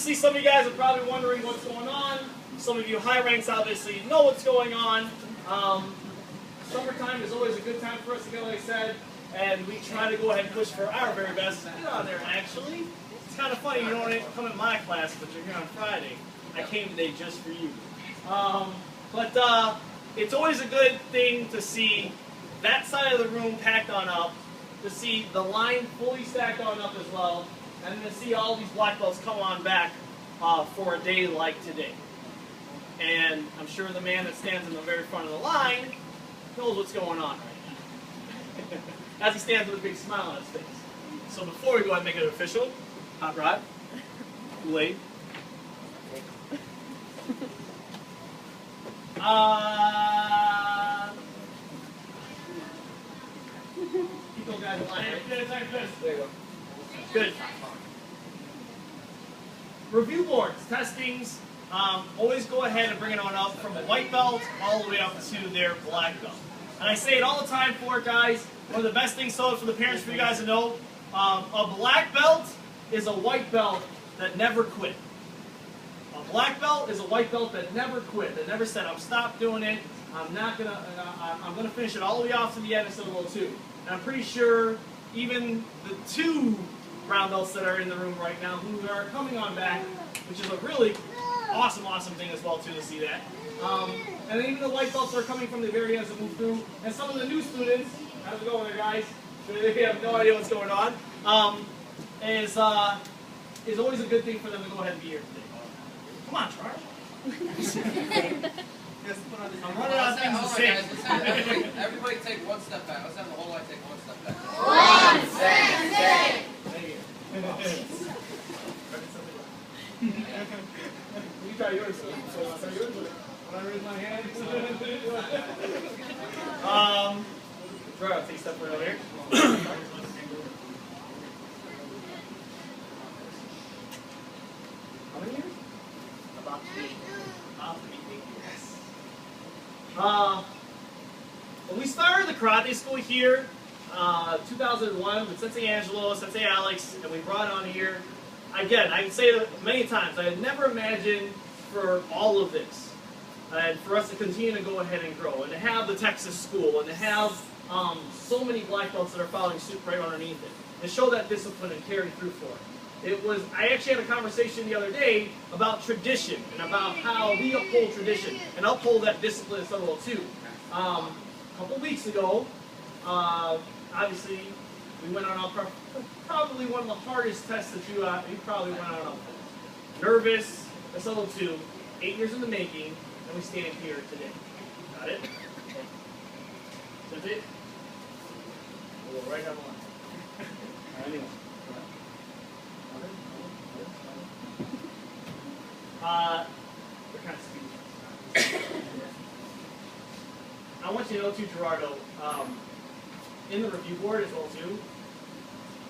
obviously, some of you guys are probably wondering what's going on. Some of you high ranks obviously know what's going on. Summertime is always a good time for us again, like I said, and we try to go ahead and push for our very best. Get on there, actually. It's kind of funny, you don't come in my class, but you're here on Friday. I came today just for you. But it's always a good thing to see that side of the room packed on up, to see the line fully stacked on up as well, and to see all these black belts come on back for a day like today. And I'm sure the man that stands in the very front of the line knows what's going on right now. As he stands with a big smile on his face. So before we go ahead and make it official, hot rod, Kool-Aid. Keep those guys in line, right? There you go. Good. Review boards, testings, always go ahead and bring it on up from a white belt all the way up to their black belt. And I say it all the time for it, guys. One of the best things for the parents for you guys to know, a black belt is a white belt that never quit. A black belt is a white belt that never quit, that never said, I'm stopped doing it, I'm gonna finish it all the way off to the end instead of level 2. And I'm pretty sure even the 2 brown belts that are in the room right now who are coming on back, which is a really awesome thing as well too to see that. And then even the white belts are coming from the very ends that move through. And some of the new students, how's it going there, guys? They have no idea what's going on. Is always a good thing for them to go ahead and be here today. Come on, Charles. I'm running out of things to say. Everybody take one step back. Let's have the whole line take one step back. One step. You try yours. So I'll try yours. When I raise my hand. Gerardo, take a step right over here. How many years? About 3. Yes. When we started the karate school here, 2001 with Sensei Angelo, Sensei Alex, and we brought on here. Again, I can say it many times, I had never imagined for all of this, and for us to continue to go ahead and grow, and to have the Texas school, and to have so many black belts that are following suit right underneath it, and show that discipline and carry through for it. I actually had a conversation the other day about tradition, and about how we uphold tradition, and uphold that discipline as well too. A couple weeks ago, obviously, we went on probably one of the hardest tests that you probably went on. Nervous, that's level 2, 8 years in the making, and we stand here today. Got it? That's it? We'll go right down the line. Anyway. They're kind of speedy. I want you to know too, Gerardo, in the review board as well too,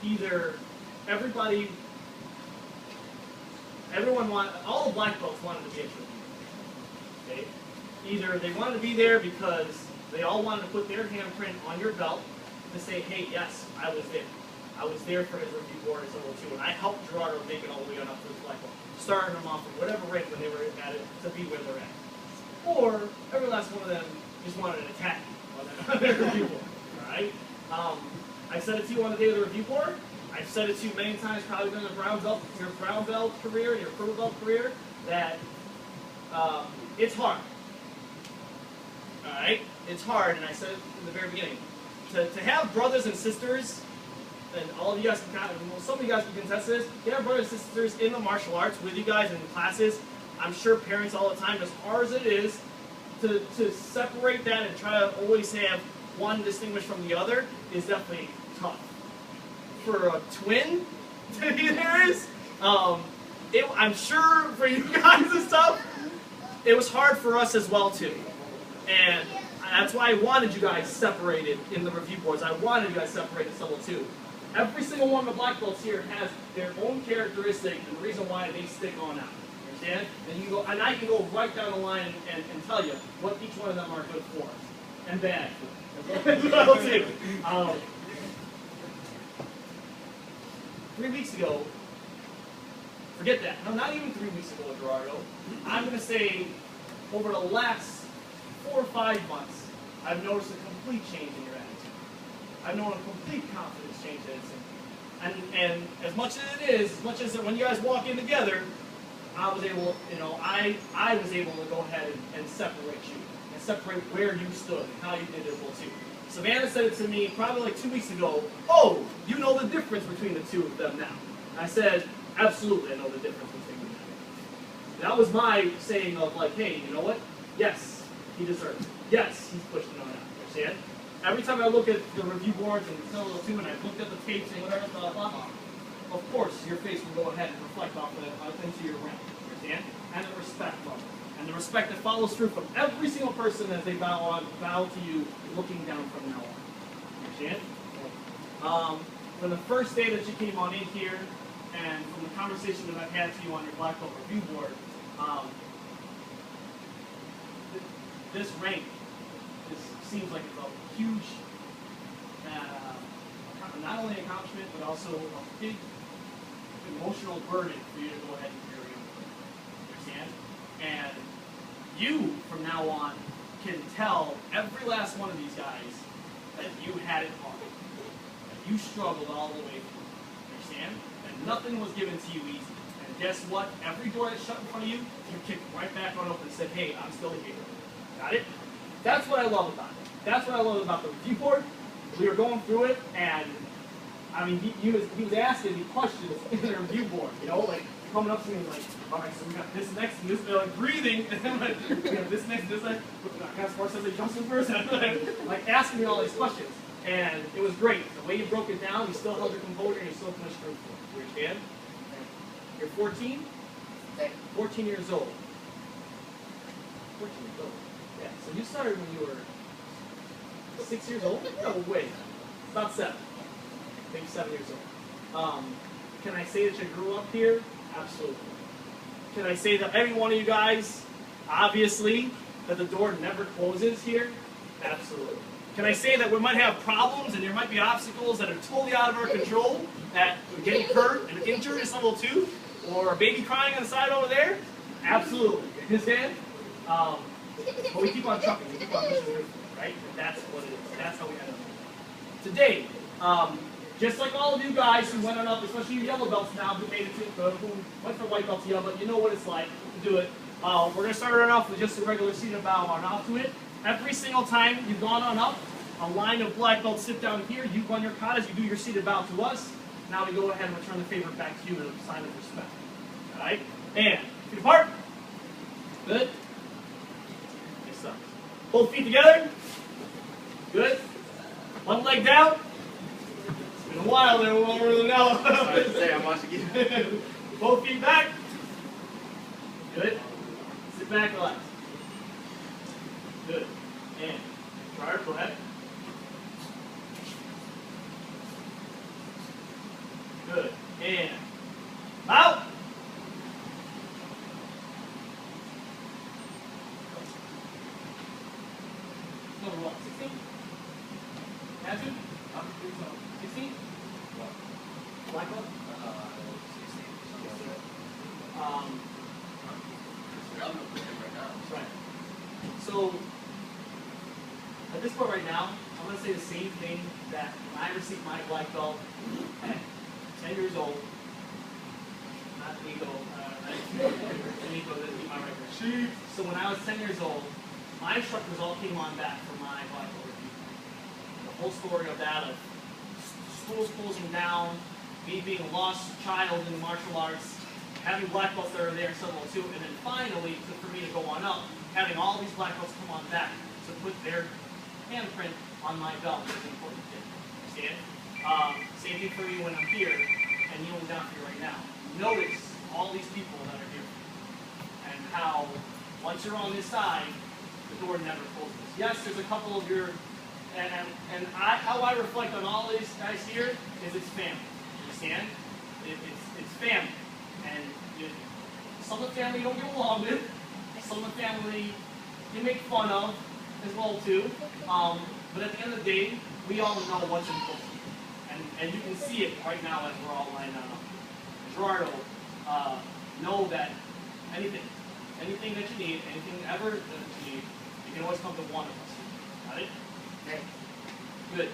either all the black belts wanted to be at your review. Okay? Either they wanted to be there because they all wanted to put their handprint on your belt to say, hey, yes, I was there. I was there for his review board as well too, and I helped Gerardo make it all the way on up to his black belt, starting them off at whatever rank when they were at it to be where they're at. Or every last one of them just wanted an attack on their review board. Alright? I said it to you on the day of the review board. I've said it to you many times, probably during your brown belt career, your purple belt career, that it's hard. Alright? It's hard, and I said it in the very beginning. To have brothers and sisters, and all of you guys can, some of you guys can contest this, you have brothers and sisters in the martial arts with you guys in classes. I'm sure parents all the time, as hard as it is, to separate that and try to always have one distinguished from the other is definitely tough. For a twin to be there is, I'm sure for you guys it's tough. It was hard for us as well too. And that's why I wanted you guys separated in the review boards. I wanted you guys separated level 2. Every single one of the black belts here has their own characteristic and the reason why they stick on out. Understand? And I can go right down the line and tell you what each one of them are good for and bad for. As well too. 3 weeks ago, forget that. No, not even 3 weeks ago, Gerardo. I'm going to say over the last 4 or 5 months, I've noticed a complete change in your attitude. I've noticed a complete confidence change in it. And as much as it is, as much as when you guys walk in together, I was able, I was able to go ahead and separate you. And separate where you stood and how you did it well too. Savannah said it to me probably like 2 weeks ago, oh, you know the difference between the two of them now. And I said, absolutely, I know the difference between them now. That was my saying of like, hey, you know what? Yes, he deserves it. Yes, he's pushing it on out. Understand? Every time I look at the review boards and the two, and I've looked at the tapes and whatever, blah, blah, blah, of course, your face will go ahead and reflect off of it into your realm. Understand? And the respect level. And the respect that follows through from every single person as they bow to you, looking down from now on. Understand? From the first day that you came on in here, and from the conversation that I've had to you on your Black Belt review board, this rank seems like it's a huge, not only accomplishment, but also a big emotional burden for you to go ahead and carry on. Understand? And you, from now on, can tell every last one of these guys that you had it hard. That you struggled all the way through. Understand? And nothing was given to you easy. And guess what? Every door that's shut in front of you, you kicked right back on open and said, hey, I'm still here. Got it? That's what I love about it. That's what I love about the review board. We were going through it, and I mean, he was asking me questions in the review board, like coming up to me and like, all right, so we got this next and this, like breathing, and then like, we got this next, this next, kind of smart says he jumps in first, like asking me all these questions. And it was great. The way you broke it down, you still held your composure and you still finished through. You understand? You're 14? 14 years old. 14 years old. Yeah, so you started when you were 6 years old? No, wait. About 7. Maybe 7 years old. Can I say that you grew up here? Absolutely. Can I say that every one of you guys, obviously, that the door never closes here? Absolutely. Can I say that we might have problems and there might be obstacles that are totally out of our control, that getting hurt and injured is level 2, or a baby crying on the side over there? Absolutely. You understand? But we keep on trucking, we keep on pushing through, right? And that's what it is. That's how we end up. Today, just like all of you guys who went on up, especially you yellow belts now, who made it to, who went from white belt to yellow belt, you know what it's like to do it. We're going to start it off with just a regular seated bow on off to it. Every single time you've gone on up, a line of black belts sit down here, you run your katas, you do your seated bow to us. Now we go ahead and return the favor back to you as a sign of respect. Alright? And feet apart. Good. Nice up. Both feet together. Good. One leg down. It's been a while there, we won't really know. Sorry to say, I'm watching you. Both feet back. Good. Sit back, relax. Good. And Gerardo, go ahead. Good. And out. Number what? 16? Attitude? 16? What? Black belt? 16. Right. So, at this point right now, I'm going to say the same thing that when I received my black belt at 10 years old, not Nico, Nico didn't beat my record. So when I was 10 years old, my instructors all came on back for my black belt review. The whole story of that, of schools closing down, me being a lost child in martial arts, having black belts that are there in level 2, and then finally, for me to go on up, having all these black belts come on back to put their handprint on my belt is an important thing. Understand? Same thing for you when I'm here and kneeling down for you right now. Notice all these people that are here and how once you're on this side, the door never closes. Yes, there's a couple of your, how I reflect on all these guys here is it's family. Understand? It's family. And some of the family you don't get along with, some of the family you make fun of as well too. But at the end of the day, we all know what's important. And you can see it right now as we're all lined up. Gerardo, know that anything that you need, anything ever that you need, you can always come to one of us. Got it? Okay. Good.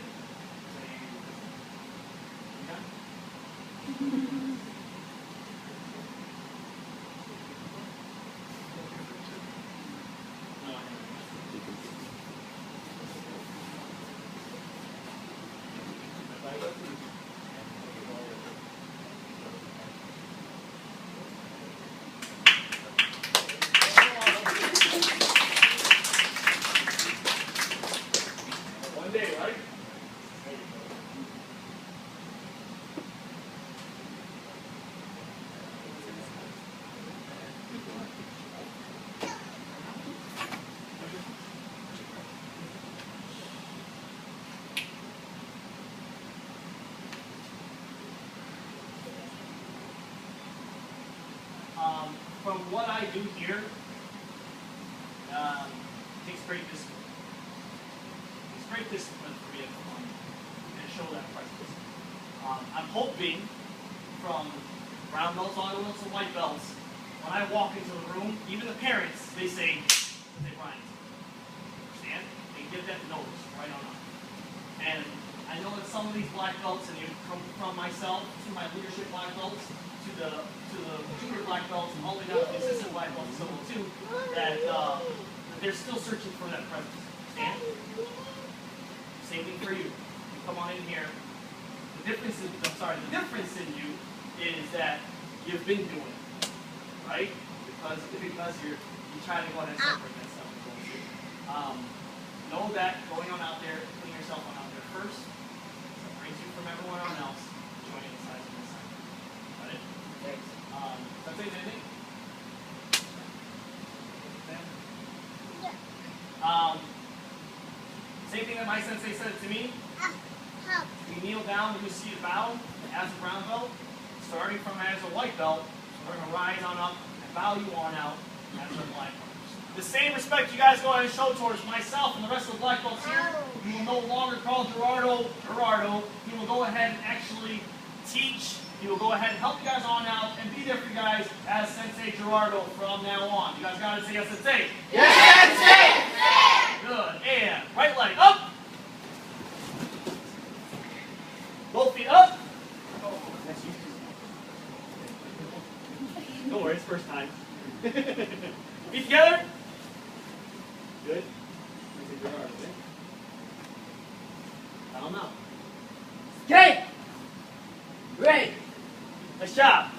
One day, right? From what I do here, takes great discipline. It's great discipline for me to come on and show that presence. I'm hoping from brown belts all the way to white belts, when I walk into the room, even the parents, they say, Brian, understand? They get that notice right on up. And I know that some of these black belts, and you come from myself to my leadership black belts, to the junior black belts, and all the way down to the assistant black belts, so too, that they're still searching for that presence. Understand? Same thing for you. You come on in here. The difference in you is that you've been doing it, right? Because you try to go ahead and separate that stuff. Know that going on out there, putting yourself on out there first, separates you from everyone else, joining the sides of the side. Got it? Thanks. Does that say anything? Same thing that my sensei said to me. You kneel down when you see a bow as a brown belt, starting from as a white belt, we're going to rise on up and bow you on out as a black belt. The same respect you guys go ahead and show towards myself and the rest of the black belts here, you will no longer call Gerardo. He will go ahead and actually teach. He will go ahead and help you guys on out and be there for you guys as Sensei Gerardo from now on. You guys got to say yes, Sensei. Yes, Sensei! Good. And right leg up. Both feet up. Don't worry, it's first time. Feet together. Good. Down now. Okay! Great! Nice job.